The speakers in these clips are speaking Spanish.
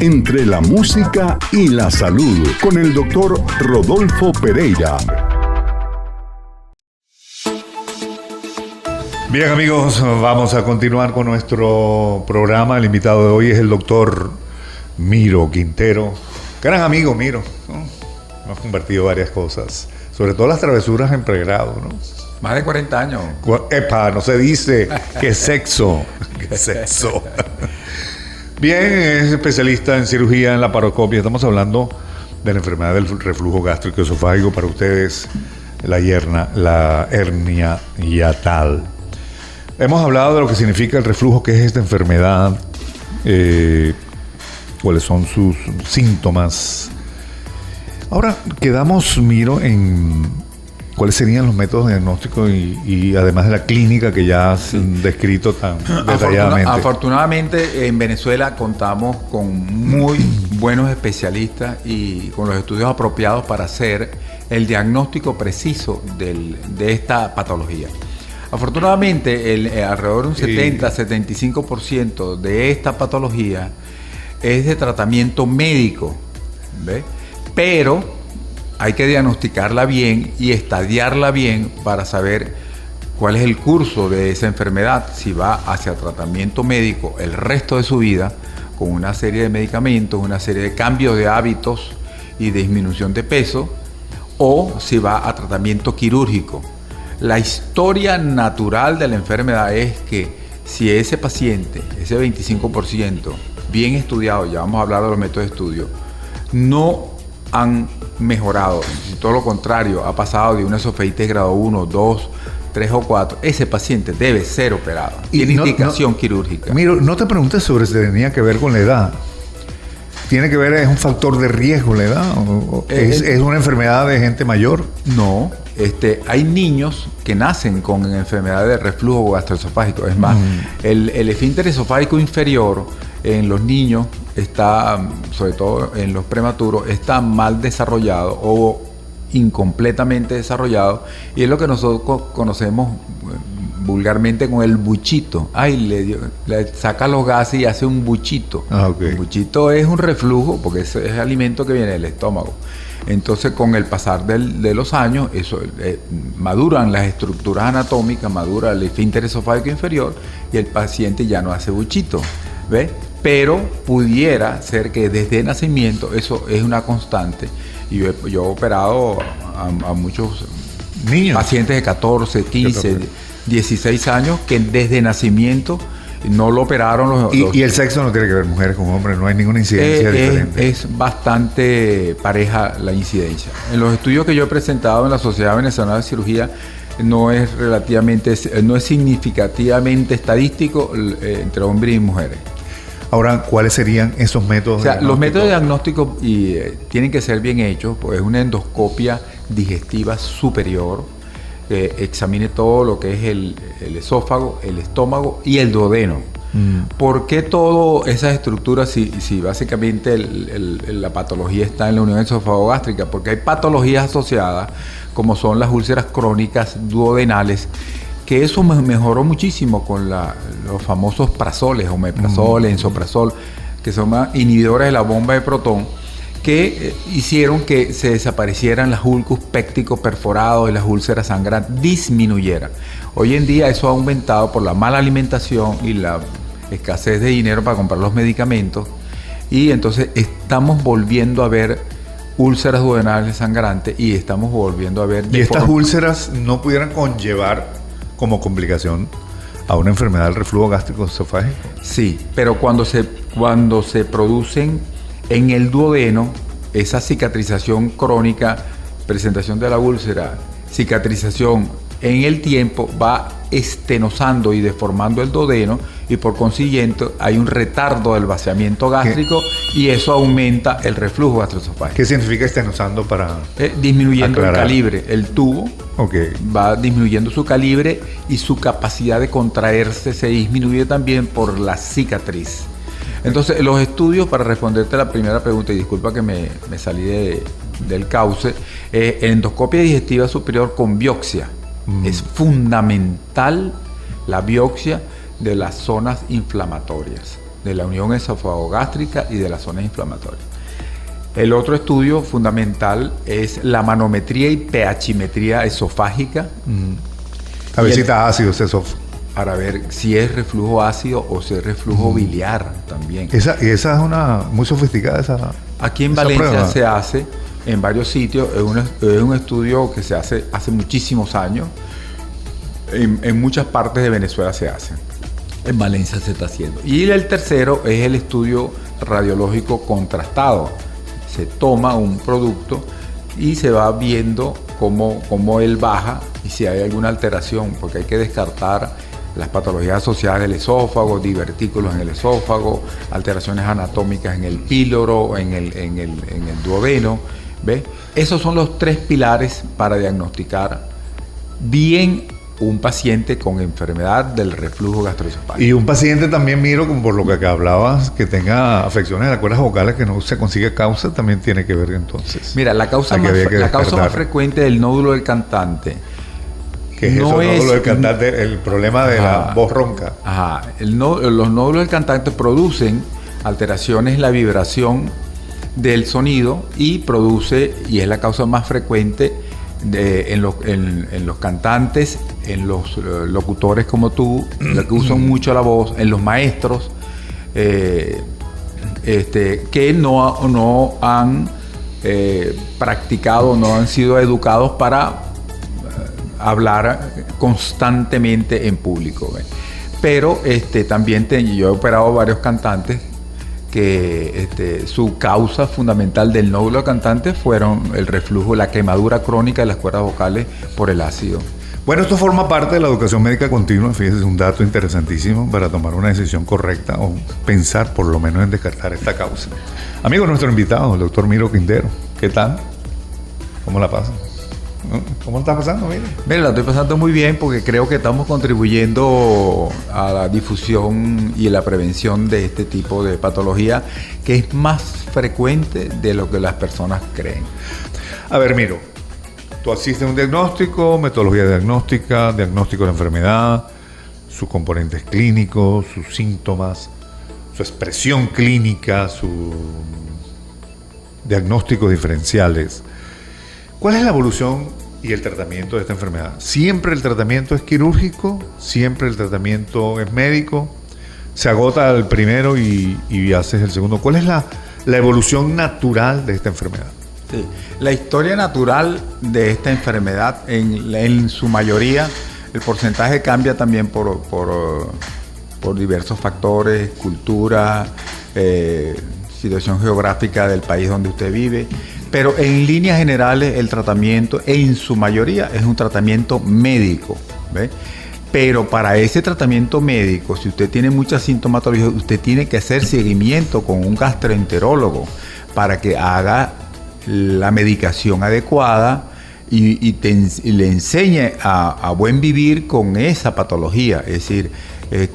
Entre la música y la salud, con el doctor Rodolfo Pereira. Bien, amigos, vamos a continuar con nuestro programa. El invitado de hoy es el doctor Miro Quintero. Gran amigo Miro, ¿no? Hemos compartido varias cosas, sobre todo las travesuras en pregrado, ¿no? Más de 40 años. Epa, no se dice. ¡Qué sexo! ¡Qué sexo! Bien, es especialista en cirugía en laparoscopia. Estamos hablando de la enfermedad del reflujo gástrico esofágico para ustedes, la hernia hiatal. Hemos hablado de lo que significa el reflujo, qué es esta enfermedad, cuáles son sus síntomas. Ahora quedamos, Miro, en cuáles serían los métodos de diagnóstico y además de la clínica que ya has descrito tan detalladamente. Afortunadamente en Venezuela contamos con muy buenos especialistas y con los estudios apropiados para hacer el diagnóstico preciso de esta patología. Afortunadamente alrededor de un 70-75% de esta patología es de tratamiento médico, ¿ves? Pero hay que diagnosticarla bien y estadiarla bien para saber cuál es el curso de esa enfermedad, si va hacia tratamiento médico el resto de su vida, con una serie de medicamentos, una serie de cambios de hábitos y disminución de peso, o si va a tratamiento quirúrgico. La historia natural de la enfermedad es que si ese paciente, ese 25%, bien estudiado, ya vamos a hablar de los métodos de estudio, no han mejorado, si todo lo contrario, ha pasado de una esofeitis grado 1, 2, 3 o 4, ese paciente debe ser operado. Tiene indicación quirúrgica. Mira, no te preguntes sobre si tenía que ver con la edad. ¿Tiene que ver, es un factor de riesgo la edad? ¿Es una enfermedad de gente mayor? No, hay niños que nacen con enfermedad de reflujo gastroesofágico. Es más, el esfínter esofágico inferior en los niños está, sobre todo en los prematuros, está mal desarrollado o incompletamente desarrollado, y es lo que nosotros conocemos vulgarmente con el buchito. Le saca los gases y hace un buchito. Okay. Un buchito es un reflujo porque es alimento que viene del estómago. Entonces, con el pasar de los años, eso maduran las estructuras anatómicas, madura el esfínter esofágico inferior y el paciente ya no hace buchito, ¿ves? Pero pudiera ser que desde nacimiento eso es una constante. Y yo he operado a muchos niños, pacientes de 14, 15, 16 años que desde nacimiento no lo operaron. Y el sexo no tiene que ver mujeres con hombres, no hay ninguna incidencia diferente. Es bastante pareja la incidencia. En los estudios que yo he presentado en la Sociedad Venezolana de Cirugía no es significativamente estadístico entre hombres y mujeres. Ahora, ¿cuáles serían esos métodos? O sea, los métodos de diagnóstico tienen que ser bien hechos, pues es una endoscopia digestiva superior, examine todo lo que es el esófago, el estómago y el duodeno. ¿Por qué todas esas estructuras si básicamente la patología está en la unión esófago-gástrica? Porque hay patologías asociadas, como son las úlceras crónicas duodenales, que eso mejoró muchísimo con los famosos prazoles, omeprazol, ensoprazol, que son inhibidores de la bomba de protón, que hicieron que se desaparecieran las ulcus pépticos perforados y las úlceras sangrantes, disminuyeran. Hoy en día eso ha aumentado por la mala alimentación y la escasez de dinero para comprar los medicamentos, y entonces estamos volviendo a ver úlceras duodenales sangrantes y estamos volviendo a ver... ¿Y estas úlceras no pudieran conllevar como complicación a una enfermedad del reflujo gástrico esofágico? Sí, pero cuando se producen en el duodeno, esa cicatrización crónica, presentación de la úlcera, cicatrización en el tiempo, va estenosando y deformando el duodeno, y por consiguiente hay un retardo del vaciamiento gástrico. ¿Qué? Y eso aumenta el reflujo gastroesofágico. ¿Qué significa estenosando para disminuyendo aclarar? El calibre, el tubo va disminuyendo su calibre y su capacidad de contraerse se disminuye también por la cicatriz. Entonces, los estudios, para responderte a la primera pregunta, y disculpa que me salí del cauce, endoscopia digestiva superior con biopsia. Es fundamental la biopsia de las zonas inflamatorias. de la unión esofagogástrica y de las zonas inflamatorias. El otro estudio fundamental es la manometría y pHimetría esofágica. A ver si está ácido ese esófago. Para ver si es reflujo ácido o si es reflujo biliar también. Esa es una muy sofisticada Aquí en esa Valencia prueba. se hace en varios sitios. Es un estudio que se hace muchísimos años. En muchas partes de Venezuela se hace. En Valencia se está haciendo. Y el tercero es el estudio radiológico contrastado. Se toma un producto y se va viendo cómo él baja y si hay alguna alteración, porque hay que descartar las patologías asociadas del esófago, divertículos en el esófago, alteraciones anatómicas en el píloro, en el duodeno. ¿Ves? Esos son los 3 pilares para diagnosticar bien un paciente con enfermedad del reflujo gastroesofágico. Y un paciente también, miro, como por lo que acá hablabas, que tenga afecciones de las cuerdas vocales que no se consigue causa, también tiene que ver entonces. Mira, la causa más frecuente del nódulo del cantante. ¿Qué es eso? El nódulo del cantante, el problema de la voz ronca. Los nódulos del cantante producen alteraciones en la vibración del sonido y es la causa más frecuente en los cantantes, en los locutores como tú, que usan mucho la voz, en los maestros que no han practicado, no han sido educados para hablar constantemente en público. Pero también yo he operado varios cantantes que su causa fundamental del nódulo cantante fueron el reflujo, la quemadura crónica de las cuerdas vocales por el ácido. Bueno, esto forma parte de la educación médica continua. Fíjese, es un dato interesantísimo para tomar una decisión correcta o pensar por lo menos en descartar esta causa. Amigo, nuestro invitado, el doctor Miro Quintero. ¿Qué tal? ¿Cómo la pasa? ¿Cómo la estás pasando, Miro? Mira, la estoy pasando muy bien porque creo que estamos contribuyendo a la difusión y la prevención de este tipo de patología que es más frecuente de lo que las personas creen. A ver, Miro, tú asistes a un diagnóstico, metodología diagnóstica, diagnóstico de la enfermedad, sus componentes clínicos, sus síntomas, su expresión clínica, sus diagnósticos diferenciales. ¿Cuál es la evolución y el tratamiento de esta enfermedad? ¿Siempre el tratamiento es quirúrgico? ¿Siempre el tratamiento es médico? ¿Se agota el primero y haces el segundo? ¿Cuál es la evolución natural de esta enfermedad? Sí. La historia natural de esta enfermedad, en su mayoría, el porcentaje cambia también por diversos factores, cultura, situación geográfica del país donde usted vive. Pero en líneas generales el tratamiento, en su mayoría, es un tratamiento médico, ¿ve? Pero para ese tratamiento médico, si usted tiene mucha sintomatología, usted tiene que hacer seguimiento con un gastroenterólogo para que haga la medicación adecuada y le enseñe a buen vivir con esa patología, es decir,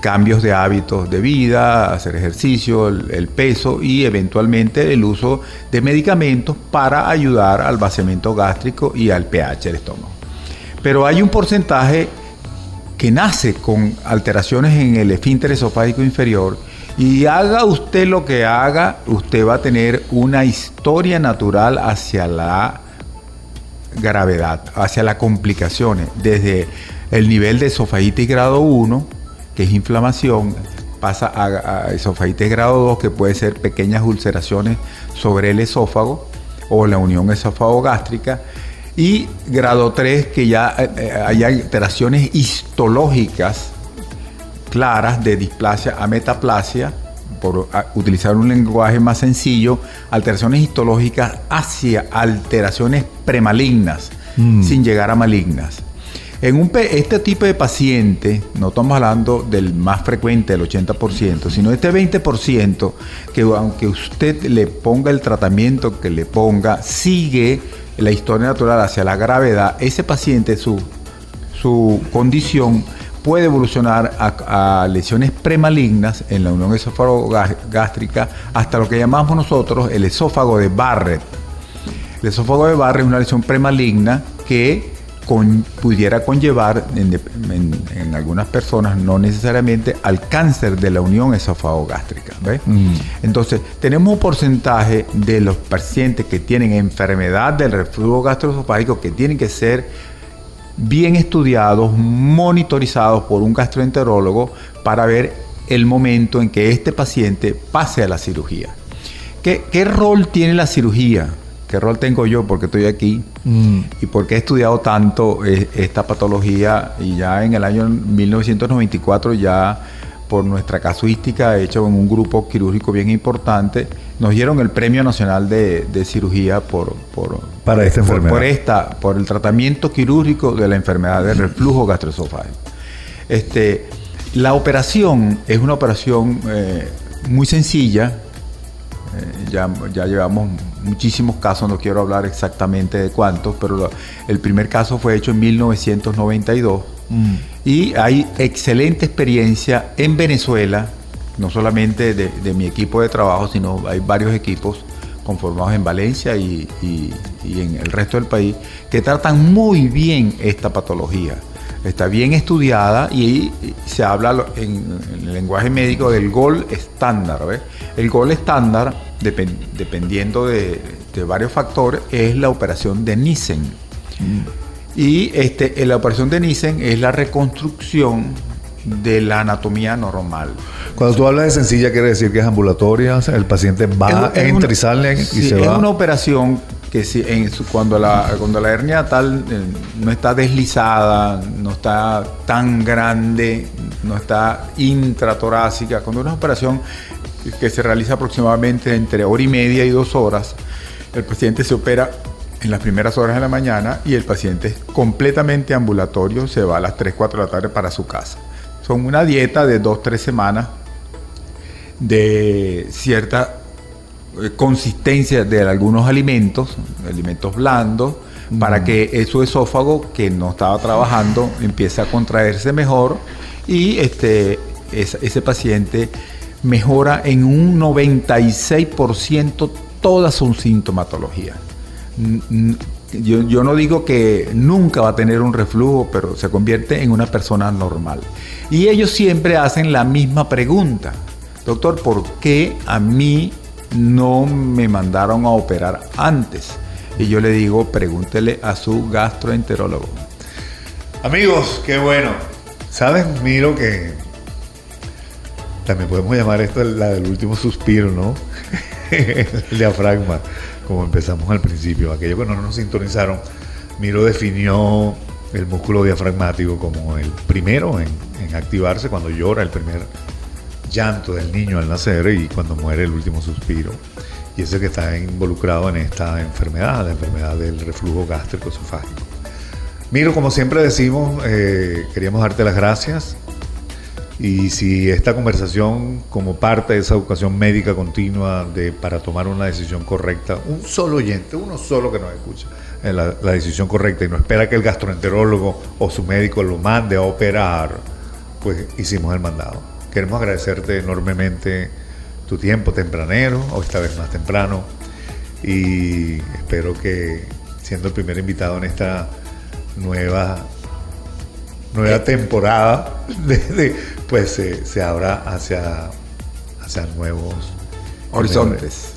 cambios de hábitos de vida, hacer ejercicio, el peso y eventualmente el uso de medicamentos para ayudar al vaciamiento gástrico y al pH del estómago. Pero hay un porcentaje que nace con alteraciones en el esfínter esofágico inferior y haga usted lo que haga, usted va a tener una historia natural hacia la gravedad, hacia las complicaciones, desde el nivel de esofagitis grado 1, que es inflamación, pasa a esofagitis grado 2, que puede ser pequeñas ulceraciones sobre el esófago o la unión esófago-gástrica, y grado 3, que ya hay alteraciones histológicas claras de displasia a metaplasia, por utilizar un lenguaje más sencillo, alteraciones histológicas hacia alteraciones premalignas, sin llegar a malignas. En este tipo de paciente, no estamos hablando del más frecuente, del 80%, sino este 20%, que aunque usted le ponga el tratamiento que le ponga, sigue la historia natural hacia la gravedad, ese paciente, su condición puede evolucionar a lesiones premalignas en la unión esófago-gástrica hasta lo que llamamos nosotros el esófago de Barrett. El esófago de Barrett es una lesión premaligna que pudiera conllevar en algunas personas, no necesariamente, al cáncer de la unión esófago-gástrica. ¿Ves? Entonces, tenemos un porcentaje de los pacientes que tienen enfermedad del reflujo gastroesofágico que tienen que ser bien estudiados, monitorizados por un gastroenterólogo para ver el momento en que este paciente pase a la cirugía. ¿Qué rol tiene la cirugía? ¿Qué rol tengo yo? Porque estoy aquí y porque he estudiado tanto esta patología, y ya en el año 1994, ya por nuestra casuística hecha en un grupo quirúrgico bien importante, nos dieron el Premio Nacional de Cirugía por esta enfermedad. Por el tratamiento quirúrgico de la enfermedad del reflujo gastroesofágico. La operación es una operación muy sencilla. Ya llevamos muchísimos casos, no quiero hablar exactamente de cuántos, pero el primer caso fue hecho en 1992 y hay excelente experiencia en Venezuela, no solamente de mi equipo de trabajo, sino hay varios equipos conformados en Valencia y en el resto del país que tratan muy bien esta patología. Está bien estudiada y se habla en el lenguaje médico del gold estándar. ¿Ves? El gold estándar, dependiendo de varios factores, es la operación de Nissen. Y la operación de Nissen es la reconstrucción de la anatomía normal. Cuando tú hablas de sencilla, quiere decir que es ambulatoria, o sea, el paciente va, entra y sale y se va. Es una operación que cuando la hernia tal no está deslizada, no está tan grande, no está intratorácica, cuando es una operación que se realiza aproximadamente entre hora y media y 2 horas, el paciente se opera en las primeras horas de la mañana y el paciente es completamente ambulatorio, se va a las 3, 4 de la tarde para su casa. Son una dieta de 2-3 semanas de cierta consistencia de algunos alimentos blandos, para que su esófago, que no estaba trabajando, empiece a contraerse mejor y ese paciente mejora en un 96% toda su sintomatología. Yo no digo que nunca va a tener un reflujo, pero se convierte en una persona normal. Y ellos siempre hacen la misma pregunta: doctor, ¿por qué a mí no me mandaron a operar antes? Y yo le digo, pregúntele a su gastroenterólogo. Amigos, qué bueno. ¿Saben? Miro que también podemos llamar esto la del último suspiro, ¿no? El diafragma, como empezamos al principio. Aquellos que no nos sintonizaron, Miro definió el músculo diafragmático como el primero en activarse cuando llora el primer llanto del niño al nacer y cuando muere el último suspiro. Y ese que está involucrado en esta enfermedad, la enfermedad del reflujo gástrico esofágico. Miro, como siempre decimos, queríamos darte las gracias. Y si esta conversación, como parte de esa educación médica continua para tomar una decisión correcta, un solo oyente, uno solo que nos escucha, la decisión correcta y no espera que el gastroenterólogo o su médico lo mande a operar, pues hicimos el mandado. Queremos agradecerte enormemente tu tiempo tempranero, o esta vez más temprano, y espero que, siendo el primer invitado en esta nueva temporada, pues se abra hacia nuevos horizontes.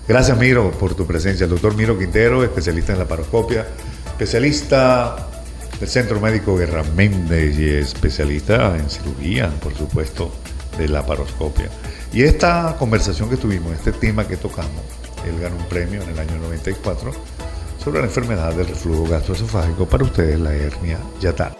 Gracias, Miro, por tu presencia. El doctor Miro Quintero, especialista en laparoscopia, especialista del Centro Médico Guerra Méndez y especialista en cirugía, por supuesto, de laparoscopia. Y esta conversación que tuvimos, este tema que tocamos, él ganó un premio en el año 94 sobre la enfermedad del reflujo gastroesofágico, para ustedes la hernia yatal.